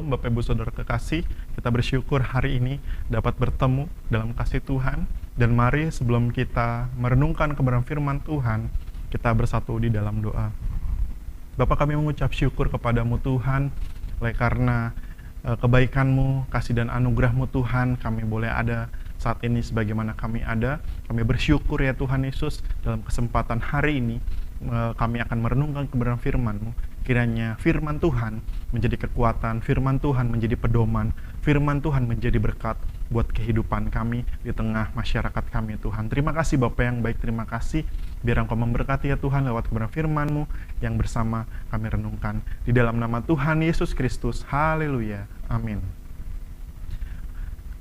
Shalom Bapak Ibu Saudara kekasih, kita bersyukur hari ini dapat bertemu dalam kasih Tuhan. Dan mari sebelum kita merenungkan kebenaran firman Tuhan, kita bersatu di dalam doa. Bapa, kami mengucap syukur kepadamu Tuhan, oleh karena kebaikan-Mu, kasih dan anugerah-Mu Tuhan, kami boleh ada saat ini sebagaimana kami ada. Kami bersyukur ya Tuhan Yesus, dalam kesempatan hari ini kami akan merenungkan kebenaran firman-Mu. Kiranya firman Tuhan menjadi kekuatan, firman Tuhan menjadi pedoman, firman Tuhan menjadi berkat buat kehidupan kami di tengah masyarakat kami Tuhan. Terima kasih Bapa yang baik, terima kasih. Biar Engkau memberkati ya Tuhan lewat kebenaran firman-Mu yang bersama kami renungkan. Di dalam nama Tuhan Yesus Kristus, haleluya, amin.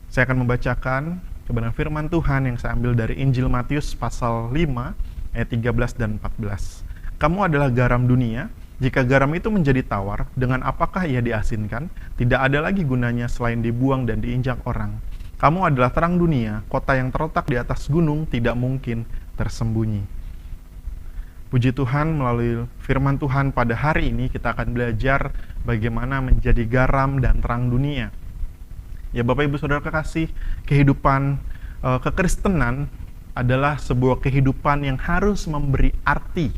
Saya akan membacakan kebenaran firman Tuhan yang saya ambil dari Injil Matius pasal 5 ayat 13 dan 14. Kamu adalah garam dunia. Jika garam itu menjadi tawar, dengan apakah ia diasinkan? Tidak ada lagi gunanya selain dibuang dan diinjak orang. Kamu adalah terang dunia, kota yang terletak di atas gunung tidak mungkin tersembunyi. Puji Tuhan, melalui firman Tuhan pada hari ini kita akan belajar bagaimana menjadi garam dan terang dunia. Ya Bapak Ibu Saudara kekasih, kehidupan kekristenan adalah sebuah kehidupan yang harus memberi arti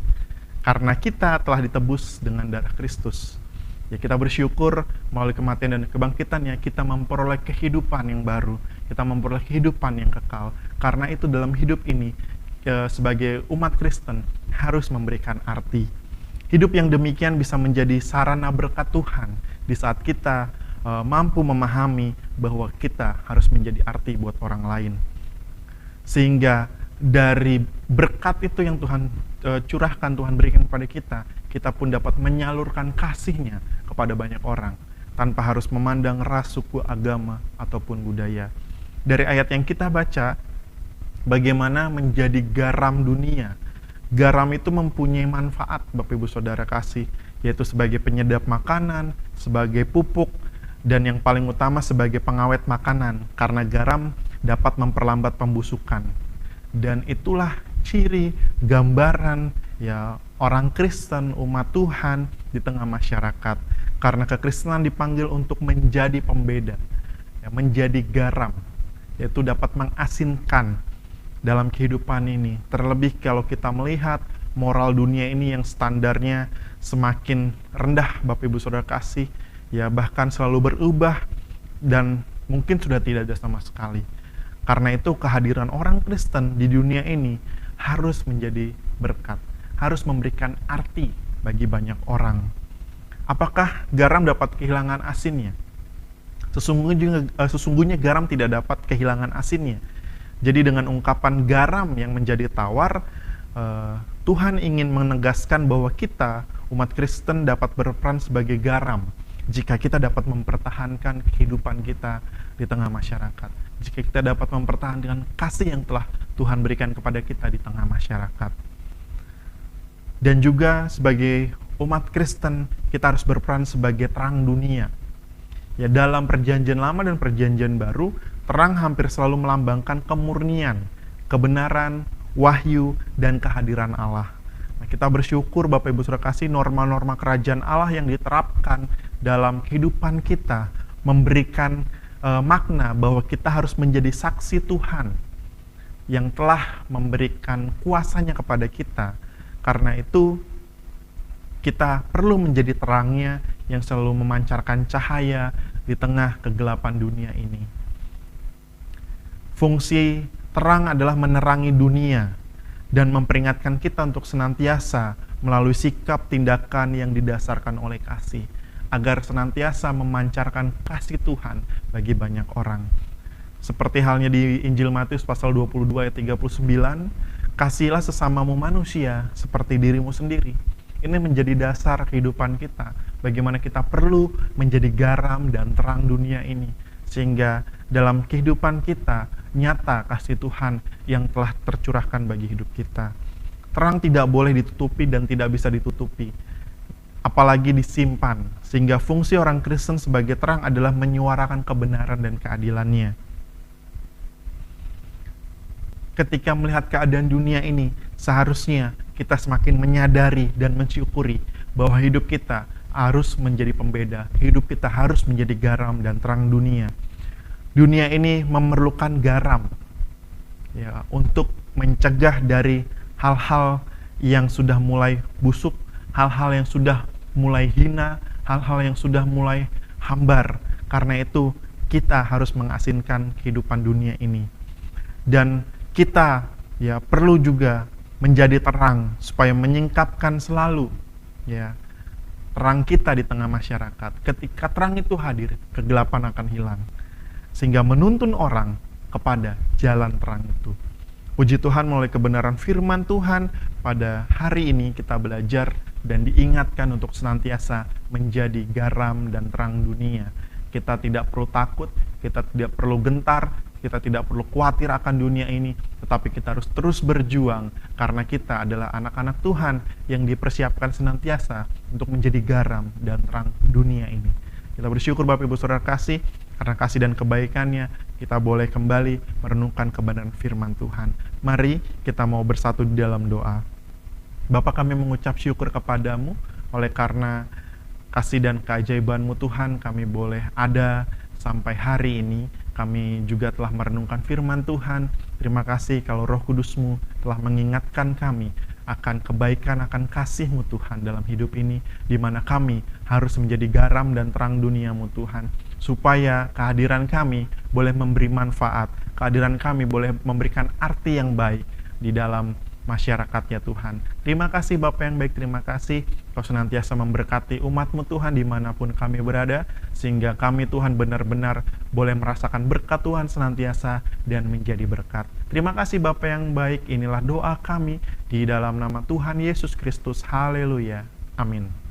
karena kita telah ditebus dengan darah Kristus. Ya, kita bersyukur melalui kematian dan kebangkitannya kita memperoleh kehidupan yang baru, kita memperoleh kehidupan yang kekal. Karena itu dalam hidup ini sebagai umat Kristen harus memberikan arti. Hidup yang demikian bisa menjadi sarana berkat Tuhan di saat kita mampu memahami bahwa kita harus menjadi arti buat orang lain. Sehingga dari berkat itu yang Tuhan curahkan, Tuhan berikan kepada kita, kita pun dapat menyalurkan kasih-Nya kepada banyak orang tanpa harus memandang ras, suku, agama, ataupun budaya. Dari ayat yang kita baca, bagaimana menjadi garam dunia. Garam itu mempunyai manfaat, Bapak Ibu Saudara kasih, yaitu sebagai penyedap makanan, sebagai pupuk, dan yang paling utama sebagai pengawet makanan, karena garam dapat memperlambat pembusukan. Dan itulah ciri gambaran ya orang Kristen, umat Tuhan di tengah masyarakat. Karena kekristenan dipanggil untuk menjadi pembeda, ya, menjadi garam, yaitu dapat mengasinkan dalam kehidupan ini. Terlebih kalau kita melihat moral dunia ini yang standarnya semakin rendah, Bapak Ibu Saudara kasih, ya bahkan selalu berubah dan mungkin sudah tidak ada sama sekali. Karena itu kehadiran orang Kristen di dunia ini harus menjadi berkat, harus memberikan arti bagi banyak orang. Apakah garam dapat kehilangan asinnya? Sesungguhnya garam tidak dapat kehilangan asinnya. Jadi dengan ungkapan garam yang menjadi tawar, Tuhan ingin menegaskan bahwa kita, umat Kristen, dapat berperan sebagai garam jika kita dapat mempertahankan kehidupan kita di tengah masyarakat. Jika kita dapat mempertahankan kasih yang telah Tuhan berikan kepada kita di tengah masyarakat. Dan juga sebagai umat Kristen, kita harus berperan sebagai terang dunia. Ya, dalam perjanjian lama dan perjanjian baru, terang hampir selalu melambangkan kemurnian, kebenaran, wahyu, dan kehadiran Allah. Nah, kita bersyukur Bapak Ibu Saudara kasih, norma-norma kerajaan Allah yang diterapkan dalam kehidupan kita memberikan makna bahwa kita harus menjadi saksi Tuhan yang telah memberikan kuasanya kepada kita. Karena itu kita perlu menjadi terangnya yang selalu memancarkan cahaya di tengah kegelapan dunia ini. Fungsi terang adalah menerangi dunia dan memperingatkan kita untuk senantiasa melalui sikap tindakan yang didasarkan oleh kasih, agar senantiasa memancarkan kasih Tuhan bagi banyak orang. Seperti halnya di Injil Matius pasal 22 ayat 39, kasihilah sesamamu manusia seperti dirimu sendiri. Ini menjadi dasar kehidupan kita, bagaimana kita perlu menjadi garam dan terang dunia ini, sehingga dalam kehidupan kita nyata kasih Tuhan yang telah tercurahkan bagi hidup kita. Terang tidak boleh ditutupi dan tidak bisa ditutupi, apalagi disimpan, sehingga fungsi orang Kristen sebagai terang adalah menyuarakan kebenaran dan keadilannya. Ketika melihat keadaan dunia ini, seharusnya kita semakin menyadari dan mensyukuri bahwa hidup kita harus menjadi pembeda. Hidup kita harus menjadi garam dan terang dunia. Dunia ini memerlukan garam ya untuk mencegah dari hal-hal yang sudah mulai busuk, hal-hal yang sudah mulai hina, hal-hal yang sudah mulai hambar. Karena itu kita harus mengasinkan kehidupan dunia ini. Dan kita ya perlu juga menjadi terang supaya menyingkapkan selalu ya terang kita di tengah masyarakat. Ketika terang itu hadir, kegelapan akan hilang. Sehingga menuntun orang kepada jalan terang itu. Puji Tuhan, melalui kebenaran firman Tuhan pada hari ini kita belajar dan diingatkan untuk senantiasa menjadi garam dan terang dunia. Kita tidak perlu takut, kita tidak perlu gentar, kita tidak perlu khawatir akan dunia ini, tetapi kita harus terus berjuang karena kita adalah anak-anak Tuhan yang dipersiapkan senantiasa untuk menjadi garam dan terang dunia ini. Kita bersyukur Bapak Ibu Saudara kasih, karena kasih dan kebaikannya kita boleh kembali merenungkan kebenaran firman Tuhan. Mari kita mau bersatu di dalam doa. Bapa, kami mengucap syukur kepadamu oleh karena kasih dan keajaiban-Mu Tuhan, kami boleh ada sampai hari ini. Kami juga telah merenungkan firman Tuhan. Terima kasih kalau Roh Kudus-Mu telah mengingatkan kami akan kebaikan, akan kasih-Mu Tuhan dalam hidup ini, di mana kami harus menjadi garam dan terang dunia-Mu Tuhan, supaya kehadiran kami boleh memberi manfaat, kehadiran kami boleh memberikan arti yang baik di dalam masyarakat ya Tuhan. Terima kasih Bapa yang baik, terima kasih Kau senantiasa memberkati umat-Mu Tuhan dimanapun kami berada, sehingga kami Tuhan benar-benar boleh merasakan berkat Tuhan senantiasa dan menjadi berkat. Terima kasih Bapa yang baik, inilah doa kami di dalam nama Tuhan Yesus Kristus. Haleluya. Amin.